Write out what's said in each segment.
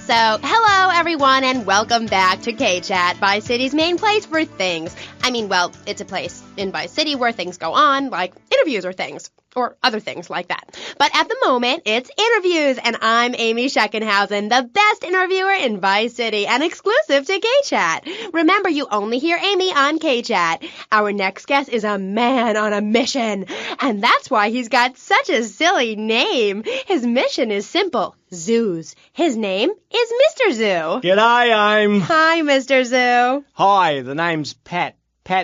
So, hello everyone and welcome back to K-Chat, Vice City's main place for things. I mean, well, it's a place in Vice City where things go on, like interviews or things, or other things like that. But at the moment, it's interviews, and I'm Amy Scheckenhausen, the best interviewer in Vice City and exclusive to K-Chat. Remember, you only hear Amy on K-Chat. Our next guest is a man on a mission, and that's why he's got such a silly name. His mission is simple. Zoos. His name is Mr. Zoo. G'day, Aim. Hi, Mr. Zoo. Hi, the name's Pat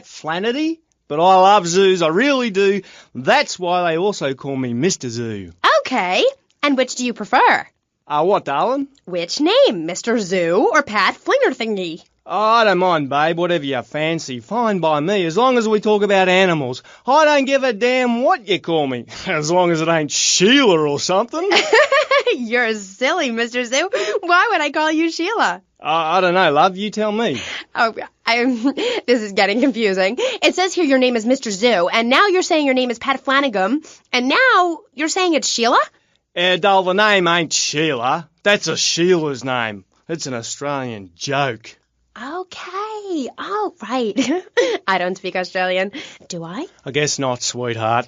Flannery, but I love zoos, I really do. That's why they also call me Mr. Zoo. Okay, and which do you prefer? What, darling? Which name, Mr. Zoo or Pat Flinger Thingy? Oh, I don't mind, babe, whatever you fancy. Fine by me, as long as we talk about animals. I don't give a damn what you call me, as long as it ain't Sheila or something. You're silly, Mr. Zoo. Why would I call you Sheila? I don't know, love, you tell me. Oh, this is getting confusing. It says here your name is Mr. Zoo, and now you're saying your name is Pat Flanagan, and now you're saying it's Sheila? Doll, the name ain't Sheila. That's a Sheila's name. It's an Australian joke. Okay, all right. I don't speak Australian. Do I? I guess not, sweetheart.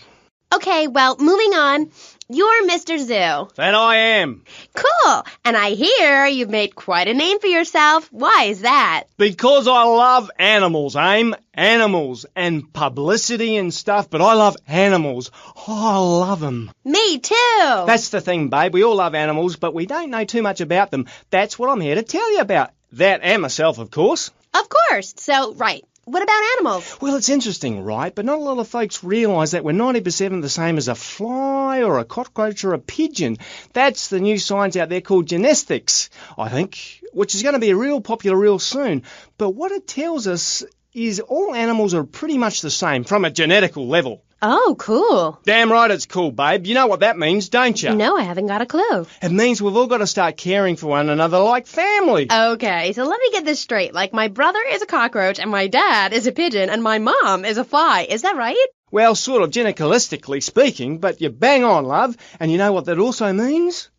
Okay, well, moving on. You're Mr. Zoo. That I am. Cool. And I hear you've made quite a name for yourself. Why is that? Because I love animals, Aim. Animals and publicity and stuff, but I love animals. Oh, I love them. Me too. That's the thing, babe. We all love animals, but we don't know too much about them. That's what I'm here to tell you about. That and myself, of course. Of course. So, right. What about animals? Well, it's interesting, right? But not a lot of folks realise that we're 90% the same as a fly or a cockroach or a pigeon. That's the new science out there called genetics, I think, which is going to be real popular real soon. But what it tells us is all animals are pretty much the same from a genetical level. Oh, cool. Damn right it's cool, babe. You know what that means, don't you? No, I haven't got a clue. It means we've all got to start caring for one another like family. Okay, so let me get this straight. Like, my brother is a cockroach, and my dad is a pigeon, and my mom is a fly. Is that right? Well, sort of geneticalistically speaking, but you're bang on, love. And you know what that also means?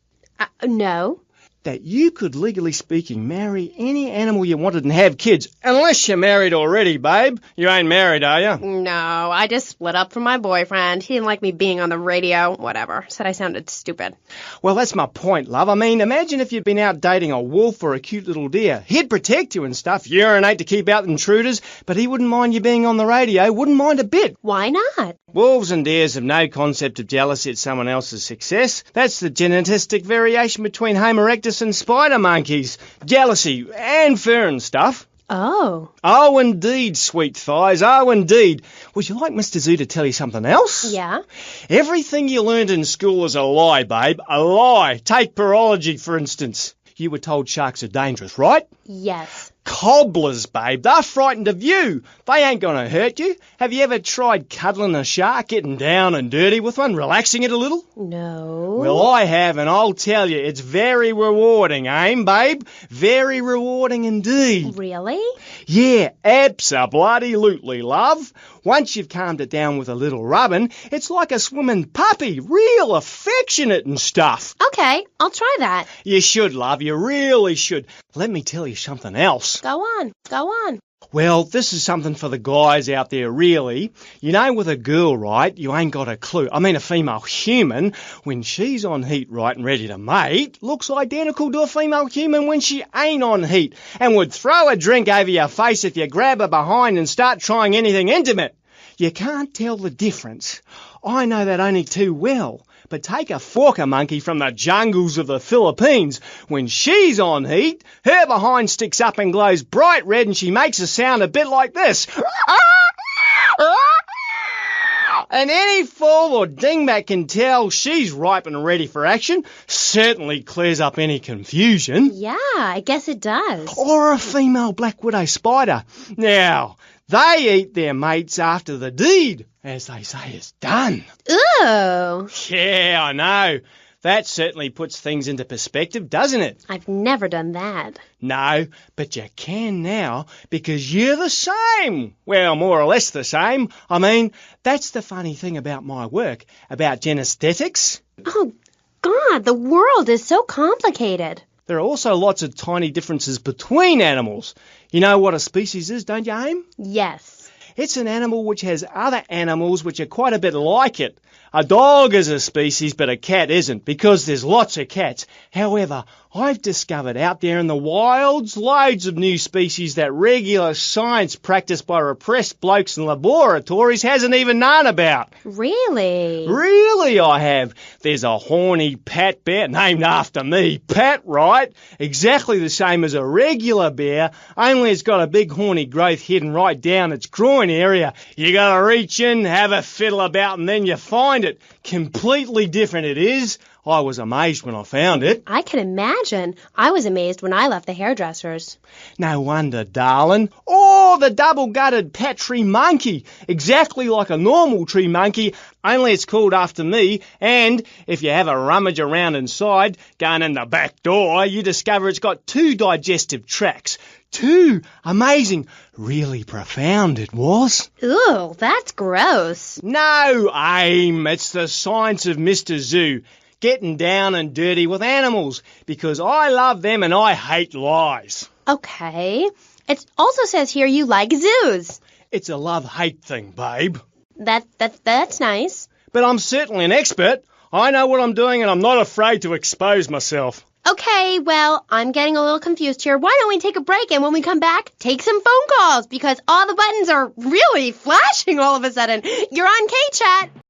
No. That you could, legally speaking, marry any animal you wanted and have kids. Unless you're married already, babe. You ain't married, are you? No, I just split up from my boyfriend. He didn't like me being on the radio. Whatever. Said I sounded stupid. Well, that's my point, love. I mean, imagine if you'd been out dating a wolf or a cute little deer. He'd protect you and stuff, urinate to keep out intruders, but he wouldn't mind you being on the radio. Wouldn't mind a bit. Why not? Wolves and deers have no concept of jealousy at someone else's success. That's the genetistic variation between Homo erectus and spider monkeys. Jealousy and fur and stuff. Oh. Oh, indeed, sweet thighs. Oh, indeed. Would you like Mr. Zoo to tell you something else? Yeah? Everything you learned in school is a lie, babe. A lie. Take parology, for instance. You were told sharks are dangerous, right? Yes. Cobblers, babe. They're frightened of you. They ain't going to hurt you. Have you ever tried cuddling a shark, getting down and dirty with one, relaxing it a little? No. Well, I have, and I'll tell you, it's very rewarding, Aim, babe? Very rewarding indeed. Really? Yeah, abso-bloody-lutely, love. Once you've calmed it down with a little rubbing, it's like a swimming puppy, real affectionate and stuff. Okay, I'll try that. You should, love, you really should. Let me tell you something else. Go on. Well, this is something for the guys out there, really. You know, with a girl, right, you ain't got a clue. I mean, a female human, when she's on heat, right, and ready to mate, looks identical to a female human when she ain't on heat, and would throw a drink over your face if you grab her behind and start trying anything intimate. You can't tell the difference. I know that only too well. But take a forker monkey from the jungles of the Philippines. When she's on heat, her behind sticks up and glows bright red and she makes a sound a bit like this. And any fool or dingbat can tell she's ripe and ready for action. Certainly clears up any confusion. Yeah, I guess it does. Or a female black widow spider. Now, they eat their mates after the deed, as they say is done. Ooh. Yeah, I know. That certainly puts things into perspective, doesn't it? I've never done that. No, but you can now because you're the same. Well, more or less the same. I mean, that's the funny thing about my work, about genesthetics. Oh, God, the world is so complicated. There are also lots of tiny differences between animals. You know what a species is, don't you, Aim? Yes. It's an animal which has other animals which are quite a bit like it. A dog is a species, but a cat isn't, because there's lots of cats. However, I've discovered out there in the wilds loads of new species that regular science practiced by repressed blokes in laboratories hasn't even known about. Really? Really, I have. There's a horny Pat bear, named after me, Pat, right? Exactly the same as a regular bear, only it's got a big horny growth hidden right down its groin area. You gotta reach in, have a fiddle about, and then you find it. Completely different it is. I was amazed when I found it. I can imagine. I was amazed when I left the hairdresser's. No wonder, darling. Oh, the double-gutted pat tree monkey. Exactly like a normal tree monkey, only it's called after me. And if you have a rummage around inside, going in the back door, you discover it's got 2 digestive tracts. 2. Amazing. Really profound it was. Ooh, that's gross. No, Aim. It's the science of Mr.Zoo. Getting down and dirty with animals, because I love them and I hate lies. Okay. It also says here you like zoos. It's a love-hate thing, babe. That's nice. But I'm certainly an expert. I know what I'm doing and I'm not afraid to expose myself. Okay, well, I'm getting a little confused here. Why don't we take a break and when we come back, take some phone calls because all the buttons are really flashing all of a sudden. You're on K-Chat.